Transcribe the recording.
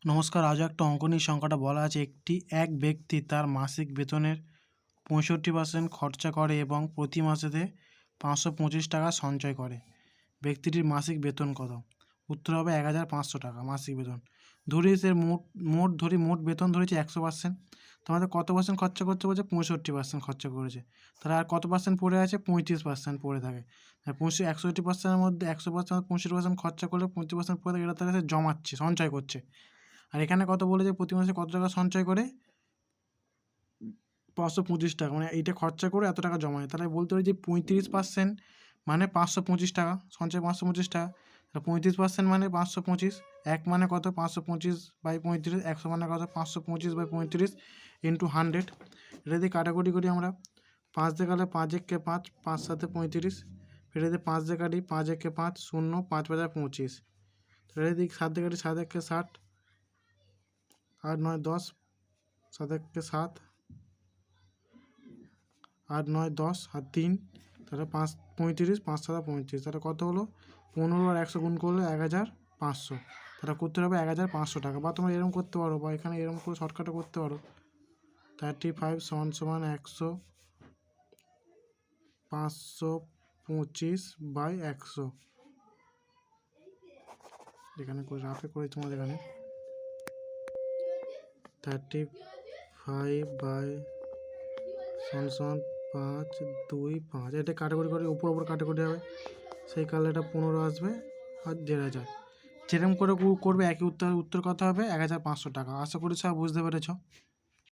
নমস্কার। আজও একটা অঙ্ক নিয়ে সংখ্যাটা বলা আছে এক ব্যক্তি তার মাসিক বেতনের 65% খরচা করে এবং প্রতি মাসেতে 525 টাকা সঞ্চয় করে। ব্যক্তিটির মাসিক বেতন কত? উত্তর হবে 1500 টাকা মাসিক বেতন। ধরি সে মোট বেতন ধরেছি 100%, তোমাদের কত পার্সেন্ট খরচা করছে বলছে 65% খরচা করেছে। তাহলে আর কত পার্সেন্ট পড়ে আছে? 35% পড়ে থাকে। 61%-এর মধ্যে 100% 65% খরচা করলে 35% পড়ে থাকে, এটা তাহলে সে জমাচ্ছে, সঞ্চয় করছে। আর এখানে কত বলেছে প্রতি মাসে কত টাকা সঞ্চয় করে? 525 টাকা, মানে এইটা খরচা করে এত টাকা জমায়। তাহলে বলতে পারি যে 35% মানে 525 টাকা, সঞ্চয় 525 টাকা। 35% মানে 525, এক মানে কত? 525/35, 100 মানে কত? 525/35 ইন্টু 100। এটা দিয়ে কাটাকুটি করি আমরা। 5 দিয়ে কাটলে 5 একে 5, 5 7 35। এটা দিয়ে 5 দিয়ে কাটি, 5 একে 5, 0, 5 5 25। এটা দিয়ে 7 দিয়ে কাটি, 7 একে 7, 8 9 10, 7 একে 7, 8 9 10 আর 3, তাহলে 5 35, 5 7 35। তাহলে কত হলো? 15 আর 100 গুণ করলে 1500। তাহলে করতে হবে 1500 টাকা। বা তোমরা এরকম করতে পারো, বা এখানে এরকম করে শর্টকাটে করতে পারো। 35 সমান 100, 525/100। এখানে করে রাফে করে তোমাদের এখানে 35/সমান 5 2 5। এটা কাটাকুটি করে উপর কাটাকুটি হবে, সেই কারণে এটা 15 আসবে আর 1500। যেরকম করে করবে একই উত্তর কত হবে? 1500 টাকা। আশা করি সব বুঝতে পেরেছ।